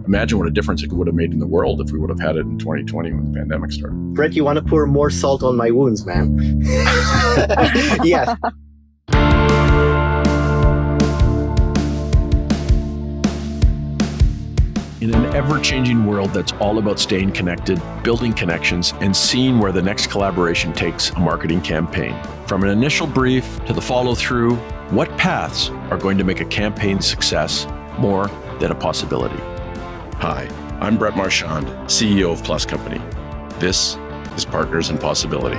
Imagine what a difference it would have made in the world if we would have had it in 2020 when the pandemic started. Brett, you want to pour more salt on my wounds, man? Yes. In an ever-changing world that's all about staying connected, building connections, and seeing where the next collaboration takes a marketing campaign. From an initial brief to the follow-through, what paths are going to make a campaign success more than a possibility? Hi, I'm Brett Marchand, CEO of Plus Company. This is Partners in Possibility.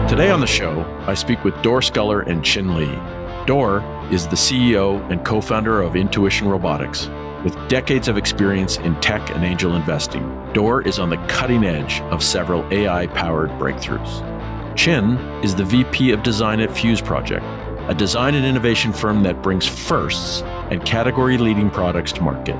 Today on the show, I speak with Dor Skuler and Qin Li. Dor is the CEO and co-founder of Intuition Robotics. With decades of experience in tech and angel investing, Dor is on the cutting edge of several AI-powered breakthroughs. Qin is the VP of Design at fuseproject, a design and innovation firm that brings firsts and category-leading products to market.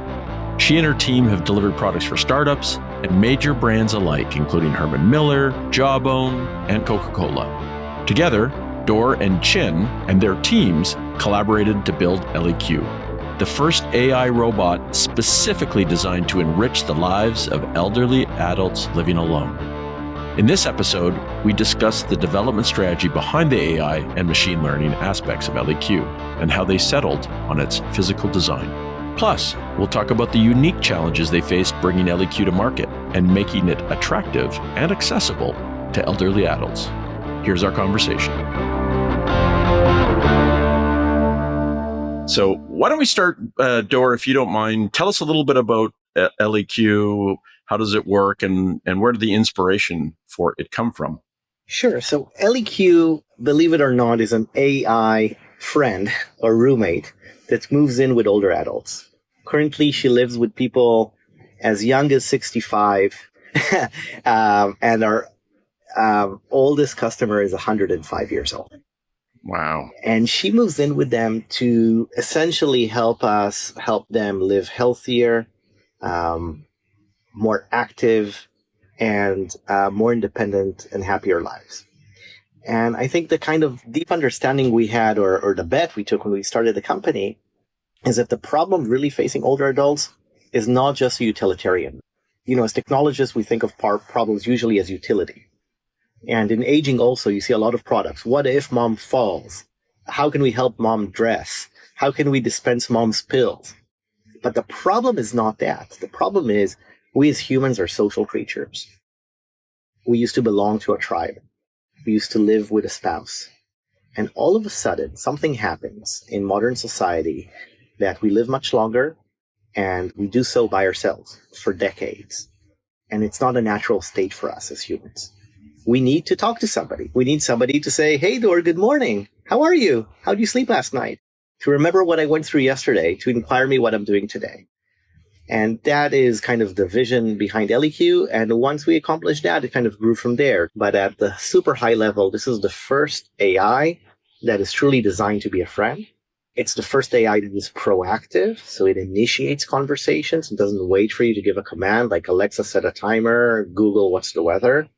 She and her team have delivered products for startups and major brands alike, including Herman Miller, Jawbone, and Coca-Cola. Together, Dor and Qin and their teams collaborated to build ElliQ, the first AI robot specifically designed to enrich the lives of elderly adults living alone. In this episode, we discuss the development strategy behind the AI and machine learning aspects of ElliQ and how they settled on its physical design. Plus, we'll talk about the unique challenges they faced bringing ElliQ to market and making it attractive and accessible to elderly adults. Here's our conversation. So why don't we start, Dor, if you don't mind, tell us a little bit about ElliQ. How does it work, and where did the inspiration for it come from? Sure. So ElliQ, believe it or not, is an AI friend or roommate that moves in with older adults. Currently, she lives with people as young as 65, and our oldest customer is 105 years old. Wow. And she moves in with them to essentially help them live healthier, more active, and more independent and happier lives. And I think the kind of deep understanding we had, or the bet we took when we started the company, is that the problem really facing older adults is not just utilitarian. You know, as technologists, we think of problems usually as utility. And in aging also, you see a lot of products. What if mom falls? How can we help mom dress? How can we dispense mom's pills? But the problem is not that. The problem is we as humans are social creatures. We used to belong to a tribe. We used to live with a spouse. And all of a sudden, something happens in modern society that we live much longer, and we do so by ourselves for decades. And it's not a natural state for us as humans. We need to talk to somebody. We need somebody to say, hey, Dor, good morning. How are you? How did you sleep last night? To remember what I went through yesterday, to inquire me what I'm doing today. And that is kind of the vision behind ElliQ. And once we accomplished that, it kind of grew from there. But at the super high level, this is the first AI that is truly designed to be a friend. It's the first AI that is proactive. So it initiates conversations and doesn't wait for you to give a command like Alexa, set a timer, Google, what's the weather?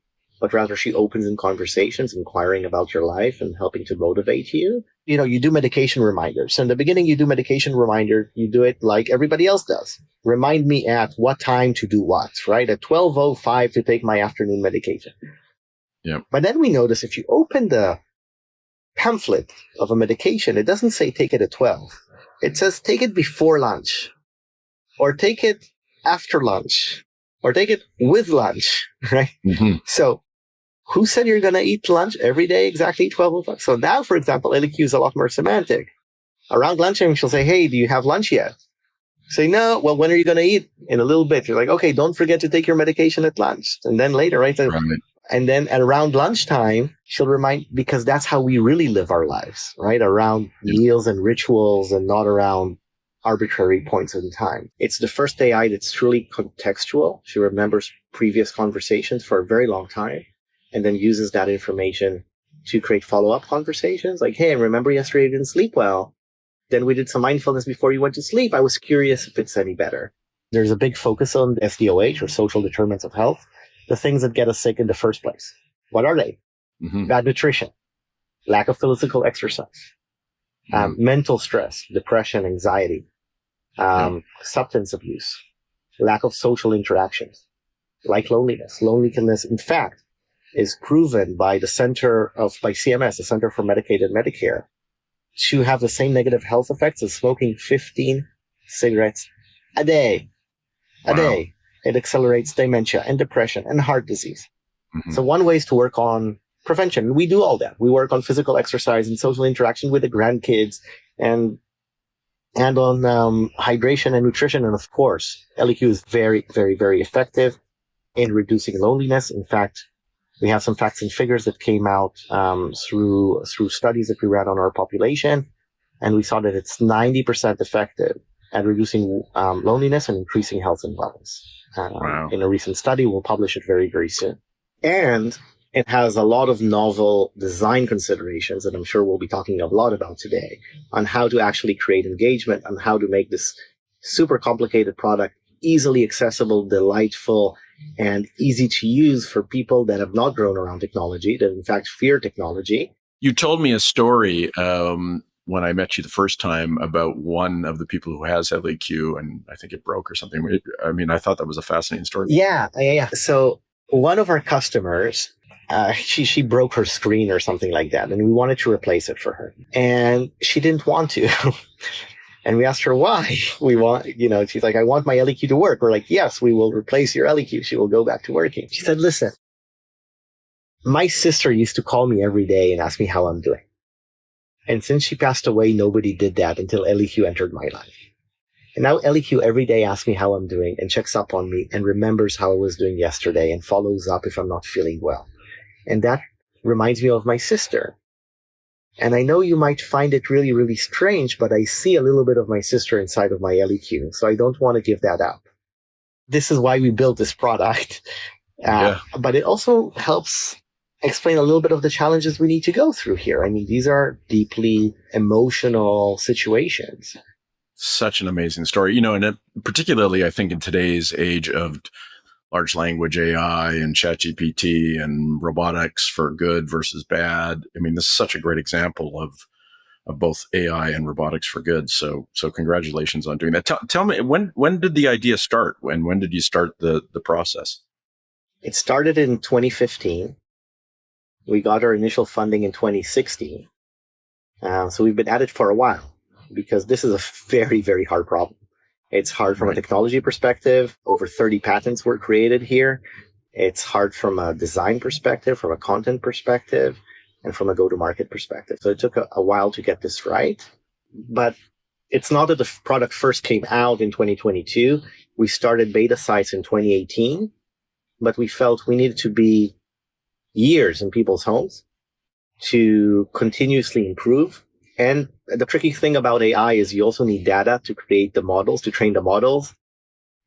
But rather she opens in conversations, inquiring about your life and helping to motivate you. You know, you do medication reminders. So in the beginning, you do medication reminder. You do it like everybody else does. Remind me at what time to do what, right? At 12:05 to take my afternoon medication. Yeah. But then we notice if you open the pamphlet of a medication, it doesn't say take it at 12. It says take it before lunch, or take it after lunch, or take it with lunch, right? Mm-hmm. So who said you're going to eat lunch every day exactly 12 o'clock? So now, for example, ElliQ is a lot more semantic. Around lunchtime, she'll say, hey, do you have lunch yet? Say, no. Well, when are you going to eat? In a little bit. You're like, okay, don't forget to take your medication at lunch. And then later, right? And then at around lunchtime, she'll remind, because that's how we really live our lives, right? Around meals and rituals, and not around arbitrary points in time. It's the first AI that's truly contextual. She remembers previous conversations for a very long time, and then uses that information to create follow-up conversations. Like, hey, I remember yesterday you didn't sleep well. Then we did some mindfulness before you went to sleep. I was curious if it's any better. There's a big focus on SDOH, or social determinants of health, the things that get us sick in the first place. What are they? Mm-hmm. Bad nutrition, lack of physical exercise, mental stress, depression, anxiety, substance abuse, lack of social interactions, like loneliness. Loneliness, in fact, is proven by CMS, the Center for Medicaid and Medicare, to have the same negative health effects as smoking 15 cigarettes a day. A day. It accelerates dementia and depression and heart disease. Mm-hmm. So one way is to work on prevention. We do all that. We work on physical exercise and social interaction with the grandkids and on hydration and nutrition. And of course, ElliQ is very, very, very effective in reducing loneliness. In fact, we have some facts and figures that came out through studies that we ran on our population. And we saw that it's 90% effective at reducing loneliness and increasing health and wellness. In a recent study, we'll publish it very, very soon. And it has a lot of novel design considerations that I'm sure we'll be talking a lot about today on how to actually create engagement, on how to make this super complicated product easily accessible, delightful, and easy to use for people that have not grown around technology, that in fact fear technology. You told me a story when I met you the first time about one of the people who has ElliQ, and I think it broke or something. I mean, I thought that was a fascinating story. Yeah. So one of our customers, she broke her screen or something like that, and we wanted to replace it for her. And she didn't want to. And we asked her why. She's like, I want my ElliQ to work. We're like, yes, we will replace your ElliQ. She will go back to working. She said, listen, my sister used to call me every day and ask me how I'm doing. And since she passed away, nobody did that until ElliQ entered my life. And now ElliQ every day asks me how I'm doing and checks up on me and remembers how I was doing yesterday and follows up if I'm not feeling well. And that reminds me of my sister. And I know you might find it really, really strange, but I see a little bit of my sister inside of my ElliQ, so I don't want to give that up. This is why we built this product. But it also helps explain a little bit of the challenges we need to go through here. I mean, these are deeply emotional situations. Such an amazing story. And particularly, I think in today's age of large language AI and ChatGPT and robotics for good versus bad. I mean, this is such a great example of both AI and robotics for good. So congratulations on doing that. Tell me, when did the idea start? When did you start the process? It started in 2015. We got our initial funding in 2016. So we've been at it for a while because this is a very, very hard problem. It's hard from a technology perspective. Over 30 patents were created here. It's hard from a design perspective, from a content perspective, and from a go-to-market perspective. So it took a while to get this right. But it's not that the product first came out in 2022. We started beta sites in 2018, but we felt we needed to be years in people's homes to continuously improve. And the tricky thing about AI is you also need data to create the models, to train the models,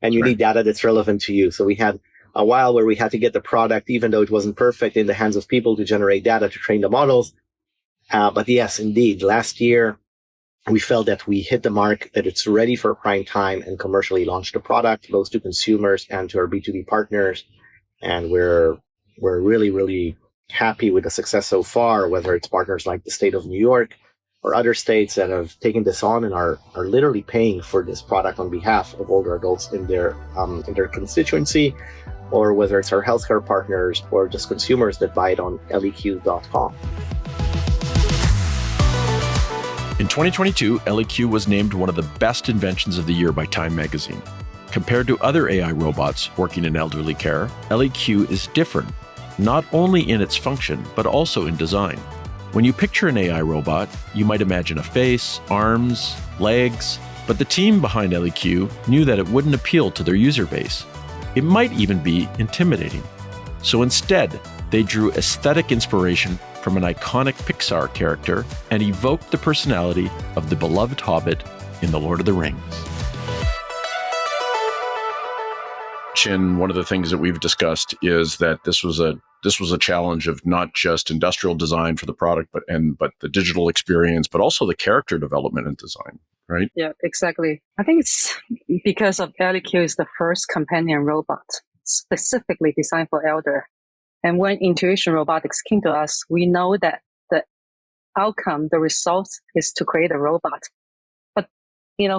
and you need data that's relevant to you. So we had a while where we had to get the product, even though it wasn't perfect, in the hands of people to generate data to train the models. But yes, indeed, last year, we felt that we hit the mark, that it's ready for prime time and commercially launched the product, both to consumers and to our B2B partners. And we're really, really happy with the success so far, whether it's partners like the state of New York or other states that have taken this on and are literally paying for this product on behalf of older adults in their constituency, or whether it's our healthcare partners or just consumers that buy it on ElliQ.com. In 2022, ElliQ was named one of the best inventions of the year by Time magazine. Compared to other AI robots working in elderly care, ElliQ is different, not only in its function, but also in design. When you picture an AI robot, you might imagine a face, arms, legs, but the team behind ElliQ knew that it wouldn't appeal to their user base. It might even be intimidating. So instead, they drew aesthetic inspiration from an iconic Pixar character and evoked the personality of the beloved Hobbit in The Lord of the Rings. Qin, one of the things that we've discussed is that this was a challenge of not just industrial design for the product, but the digital experience, but also the character development and design, right? Yeah, exactly. I think it's because of ElliQ is the first companion robot specifically designed for elder. And when Intuition Robotics came to us, we know that the outcome, the result is to create a robot. But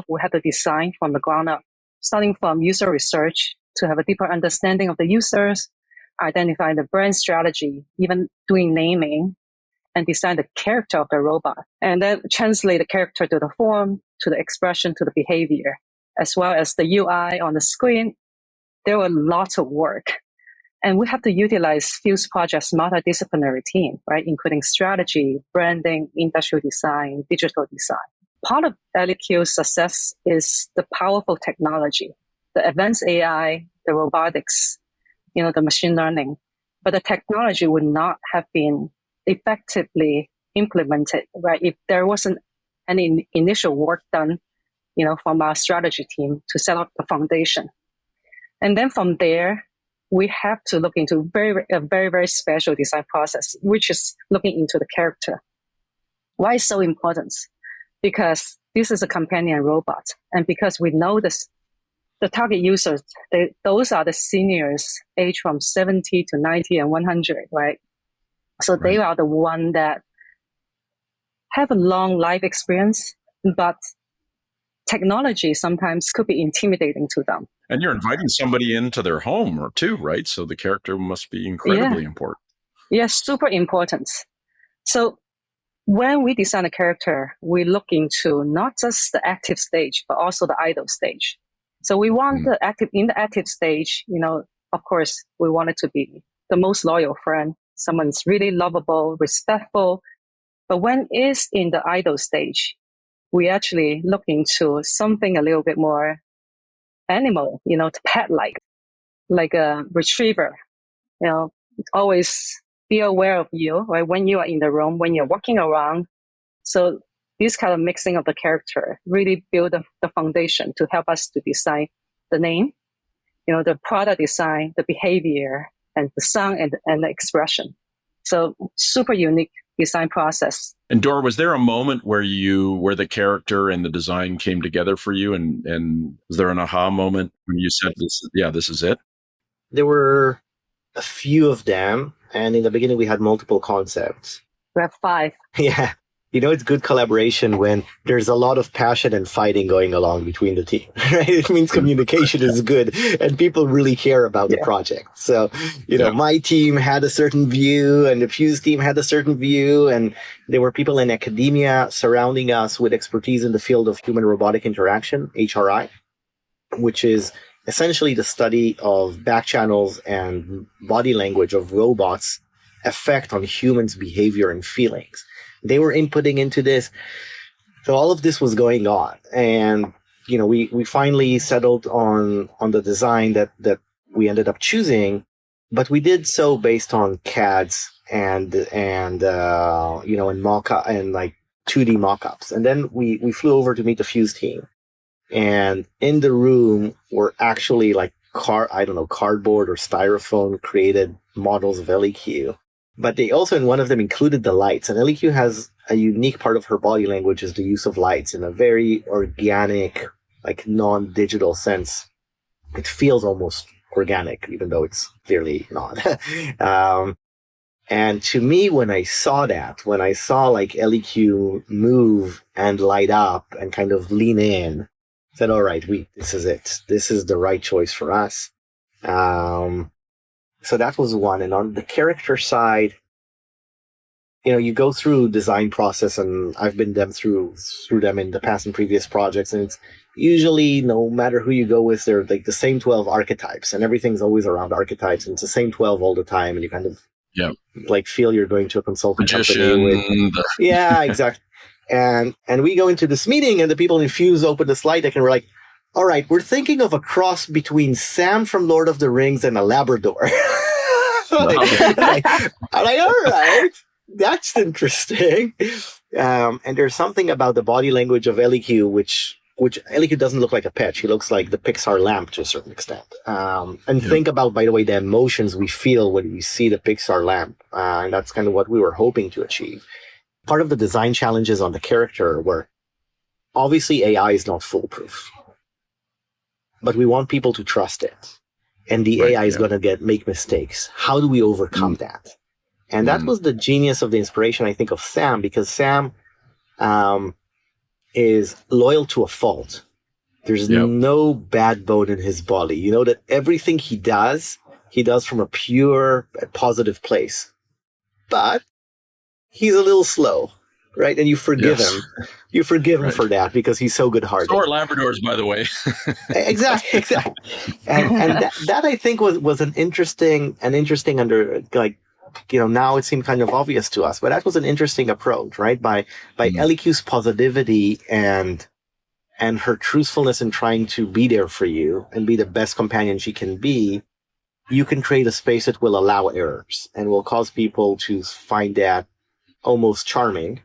we had to design from the ground up, starting from user research to have a deeper understanding of the users, identify the brand strategy, even doing naming, and design the character of the robot, and then translate the character to the form, to the expression, to the behavior, as well as the UI on the screen. There were lots of work. And we have to utilize fuseproject's multidisciplinary team, right, including strategy, branding, industrial design, digital design. Part of ElliQ's success is the powerful technology, the advanced AI, the robotics, the machine learning. But the technology would not have been effectively implemented, right, if there wasn't any initial work done, from our strategy team to set up the foundation. And then from there, we have to look into a very, very special design process, which is looking into the character. Why is so important? Because this is a companion robot. And because we know this, the target users, those are the seniors aged from 70 to 90 and 100, right? So they are the one that have a long life experience, but technology sometimes could be intimidating to them. And you're inviting somebody into their home or too, right? So the character must be incredibly important. Yes, super important. So when we design a character, we look into not just the active stage, but also the idle stage. So we want in the active stage, of course, we want it to be the most loyal friend, someone's really lovable, respectful. But when it's in the idle stage, we actually look into something a little bit more animal, pet-like, like a retriever, always be aware of you, right? When you are in the room, when you're walking around. So this kind of mixing of the character really build the foundation to help us to design the name, the product design, the behavior, and the sound and the expression. So super unique design process. And Dor, was there a moment where the character and the design came together for you? And was there an aha moment when you said, this is it? There were a few of them. And in the beginning, we had multiple concepts. We have 5. Yeah. It's good collaboration when there's a lot of passion and fighting going along between the team, right? It means communication is good and people really care about the project. So, my team had a certain view and the Fuse team had a certain view, and there were people in academia surrounding us with expertise in the field of human robotic interaction, HRI, which is essentially the study of back channels and body language of robots' effect on humans' behavior and feelings. They were inputting into this. So all of this was going on. And, we finally settled on the design that we ended up choosing, but we did so based on CADs and mock-up and like 2D mock-ups. And then we flew over to meet the Fuse team. And in the room were actually like cardboard or styrofoam created models of ElliQ. But they also, in one of them, included the lights. And ElliQ has a unique part of her body language is the use of lights in a very organic, like non-digital sense. It feels almost organic, even though it's clearly not. And to me, when I saw like ElliQ move and light up and kind of lean in, I said, all right, this is it. This is the right choice for us. So that was one. And on the character side, you go through design process, and I've been through them in the past and previous projects. And it's usually, no matter who you go with, they're like the same 12 archetypes, and everything's always around archetypes. And it's the same 12 all the time. And you kind of like feel you're going to a consulting company with. Yeah, exactly. And we go into this meeting, and the people in Fuse open the slide deck, and we're like, all right, we're thinking of a cross between Sam from Lord of the Rings and a Labrador. I'm like, all right, that's interesting. And there's something about the body language of ElliQ, which ElliQ doesn't look like a pet. She looks like the Pixar lamp to a certain extent. Think about, by the way, the emotions we feel when we see the Pixar lamp. And that's kind of what we were hoping to achieve. Part of the design challenges on the character were, obviously AI is not foolproof, but we want people to trust it. And the AI is going to make mistakes. How do we overcome that? And that was the genius of the inspiration, I think, of Sam, because Sam is loyal to a fault. There's no bad bone in his body. You know that everything he does from a pure positive place. But he's a little slow, right? And you forgive him. You forgive him for that because he's so good-hearted. So are Labradors, by the way. Exactly. And that I think was an interesting now it seemed kind of obvious to us, but that was an interesting approach, right? By ElliQ's positivity and her truthfulness in trying to be there for you and be the best companion she can be, you can create a space that will allow errors and will cause people to find that almost charming,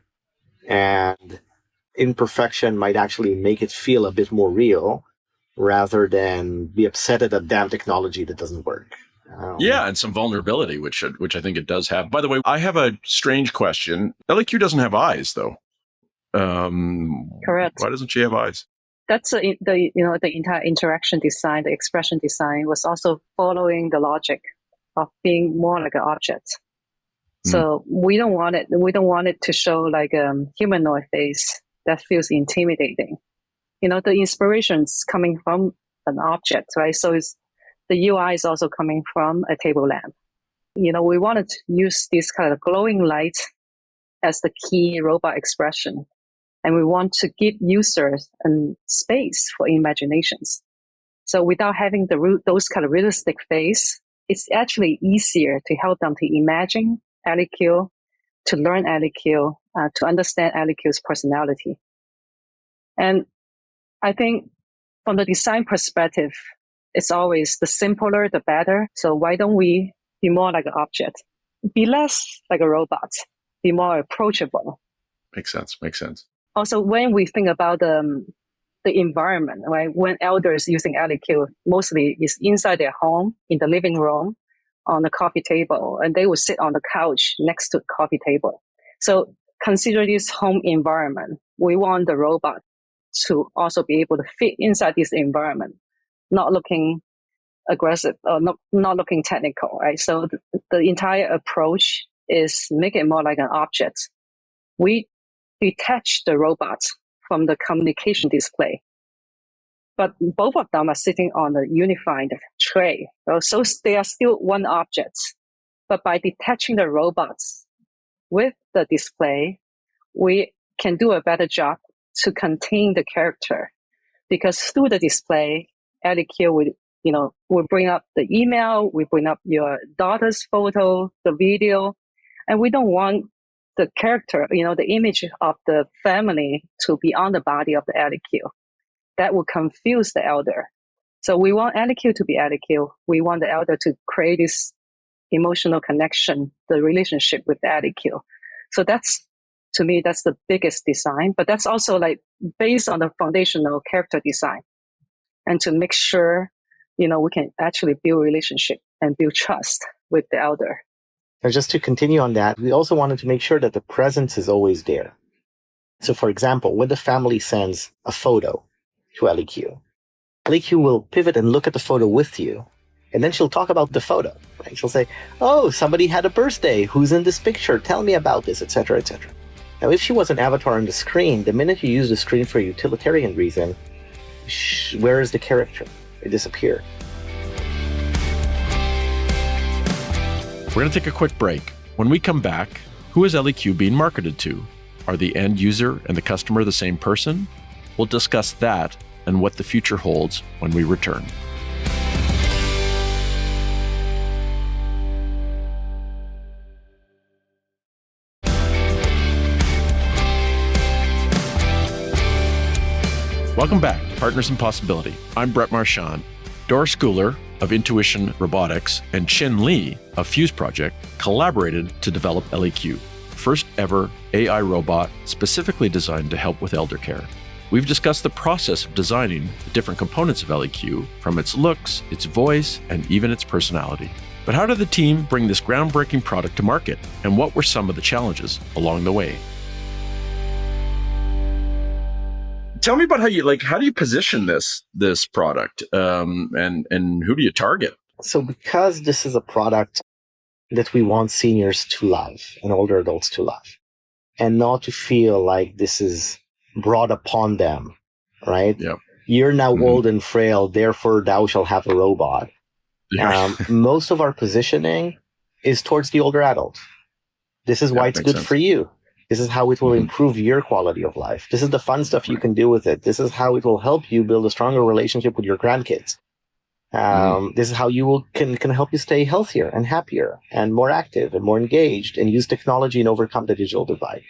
and imperfection might actually make it feel a bit more real rather than be upset at a damn technology that doesn't work. And some vulnerability, which I think it does have. By the way, I have a strange question. ElliQ doesn't have eyes, though. Correct. Why doesn't she have eyes? That's the entire interaction design, the expression design was also following the logic of being more like an object. So we don't want it to show like a humanoid face that feels intimidating. The inspiration's coming from an object, right? So the UI is also coming from a table lamp. We wanted to use this kind of glowing light as the key robot expression. And we want to give users a space for imaginations. So without having those kind of realistic face, it's actually easier to help them to imagine ElliQ, to learn ElliQ, to understand ElliQ's personality. And I think from the design perspective, it's always the simpler, the better. So why don't we be more like an object? Be less like a robot, be more approachable. Makes sense. Also, when we think about the environment, right? When elders using ElliQ, mostly is inside their home, in the living room, on the coffee table, and they will sit on the couch next to the coffee table. So consider this home environment. We want the robot to also be able to fit inside this environment, not looking aggressive or not looking technical, right? So the entire approach is make it more like an object. We detach the robot from the communication display, but both of them are sitting on a unified tray. So they are still one object, but by detaching the robots with the display, we can do a better job to contain the character, because through the display, ElliQ will bring up the email, we bring up your daughter's photo, the video, and we don't want the character, the image of the family to be on the body of the ElliQ. That will confuse the elder. So we want ElliQ to be ElliQ. We want the elder to create this emotional connection, the relationship with the ElliQ. So to me, that's the biggest design, but that's also like based on the foundational character design. And to make sure, we can actually build relationship and build trust with the elder. Now, just to continue on that, we also wanted to make sure that the presence is always there. So, for example, when the family sends a photo to ElliQ, ElliQ will pivot and look at the photo with you, and then she'll talk about the photo. Right? She'll say, "Oh, somebody had a birthday. Who's in this picture? Tell me about this," etc., etc. Now, if she was an avatar on the screen, the minute you use the screen for a utilitarian reason, where is the character? They disappear. We're going to take a quick break. When we come back, who is ElliQ being marketed to? Are the end user and the customer the same person? We'll discuss that and what the future holds when we return. Welcome back to Partners in Possibility. I'm Brett Marchand. Dor Skuler of Intuition Robotics and Qin Li of fuseproject collaborated to develop ElliQ, first ever AI robot specifically designed to help with elder care. We've discussed the process of designing the different components of ElliQ, from its looks, its voice, and even its personality. But how did the team bring this groundbreaking product to market, and what were some of the challenges along the way? Tell me about how do you position this product, and who do you target? So because this is a product that we want seniors to love and older adults to love, and not to feel like this is brought upon them, right? Yep. You're now old and frail, therefore thou shalt have a robot. Yeah. Most of our positioning is towards the older adult. This is why it's good for you. This is how it will improve your quality of life. This is the fun stuff you can do with it. This is how it will help you build a stronger relationship with your grandkids. This is how you can help you stay healthier and happier and more active and more engaged and use technology and overcome the digital divide.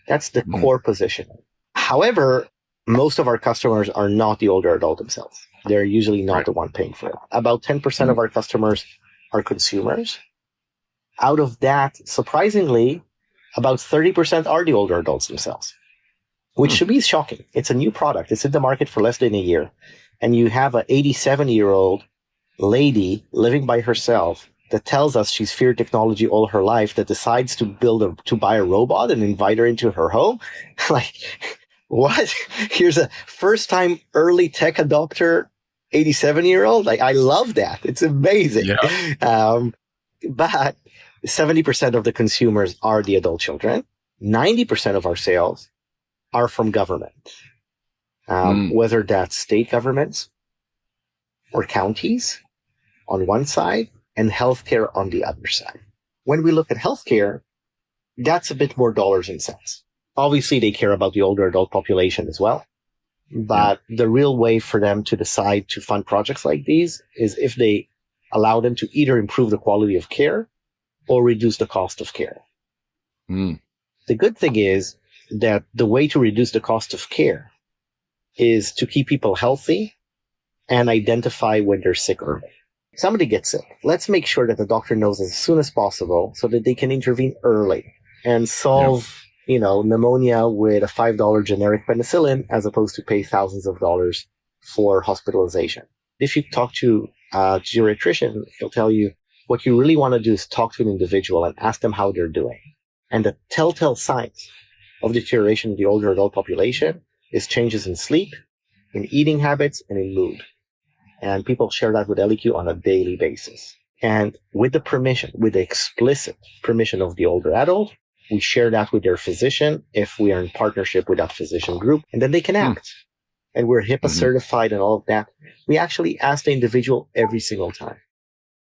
That's the core positioning. However, most of our customers are not the older adult themselves. They're usually not the one paying for it. About 10% of our customers are consumers. Out of that, surprisingly, about 30% are the older adults themselves, which to me is shocking. It's a new product. It's in the market for less than a year. And you have an 87-year-old lady living by herself that tells us she's feared technology all her life, that decides to buy a robot and invite her into her home. Like, what? Here's a first-time early tech adopter, 87-year-old. Like, I love that. It's amazing. Yeah. But 70% of the consumers are the adult children. 90% of our sales are from government, whether that's state governments or counties on one side and healthcare on the other side. When we look at healthcare, that's a bit more dollars and cents. Obviously, they care about the older adult population as well. But the real way for them to decide to fund projects like these is if they allow them to either improve the quality of care or reduce the cost of care. The good thing is that the way to reduce the cost of care is to keep people healthy and identify when they're sick early. Somebody gets sick. Let's make sure that the doctor knows as soon as possible so that they can intervene early and solve, pneumonia with a $5 generic penicillin as opposed to pay thousands of dollars for hospitalization. If you talk to a geriatrician, he'll tell you what you really want to do is talk to an individual and ask them how they're doing. And the telltale signs of deterioration in the older adult population is changes in sleep, in eating habits, and in mood. And people share that with ElliQ on a daily basis. And with the explicit permission of the older adult, we share that with their physician if we are in partnership with that physician group, and then they can act. And we're HIPAA certified and all of that. We actually ask the individual every single time.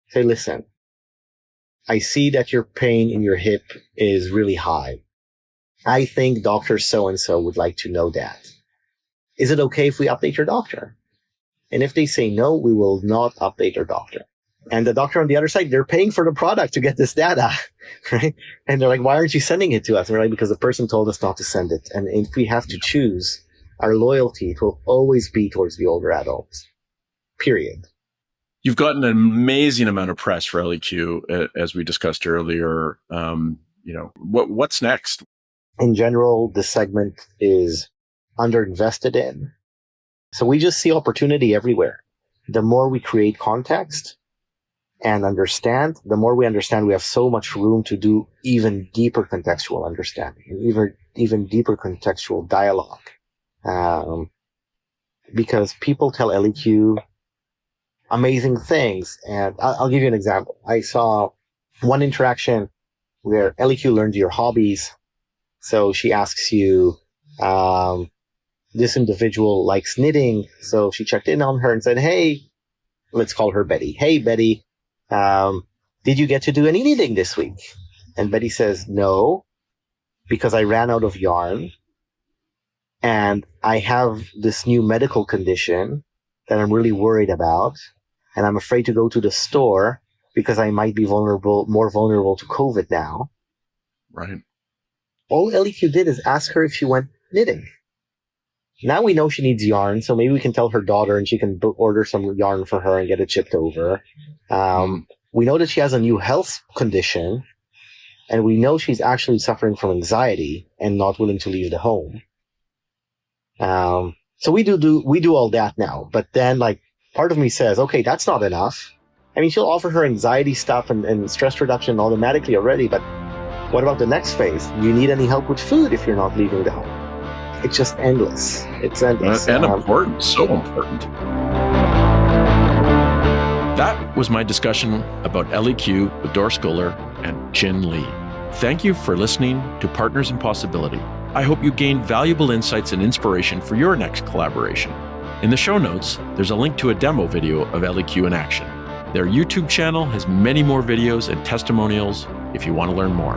Say, listen, I see that your pain in your hip is really high. I think Dr. So-and-so would like to know that. Is it okay if we update your doctor? And if they say no, we will not update their doctor. And the doctor on the other side, they're paying for the product to get this data, right? And they're like, why aren't you sending it to us? And we're like, because the person told us not to send it. And if we have to choose, our loyalty, it will always be towards the older adults, period. You've gotten an amazing amount of press for ElliQ, as we discussed earlier. What's next? In general, this segment is underinvested in. So we just see opportunity everywhere. The more we create context and understand, the more we understand we have so much room to do even deeper contextual understanding and even deeper contextual dialogue. Because people tell ElliQ amazing things. And I'll give you an example. I saw one interaction where ElliQ learned your hobbies. So she asks you, this individual likes knitting. So she checked in on her and said, hey, let's call her Betty. Hey, Betty, did you get to do any knitting this week? And Betty says, no, because I ran out of yarn. And I have this new medical condition that I'm really worried about. And I'm afraid to go to the store because I might be more vulnerable to COVID now. Right. All ElliQ did is ask her if she went knitting. Now we know she needs yarn, so maybe we can tell her daughter and she can order some yarn for her and get it shipped over. We know that she has a new health condition, and we know she's actually suffering from anxiety and not willing to leave the home. So we do all that now, but then part of me says, okay, that's not enough. I mean, she'll offer her anxiety stuff and stress reduction automatically already, but what about the next phase? Do you need any help with food if you're not leaving the home? It's just endless. It's endless. And important, so important. That was my discussion about ElliQ with Dor Skuler and Qin Li. Thank you for listening to Partners in Possibility. I hope you gained valuable insights and inspiration for your next collaboration. In the show notes, there's a link to a demo video of ElliQ in action. Their YouTube channel has many more videos and testimonials if you want to learn more.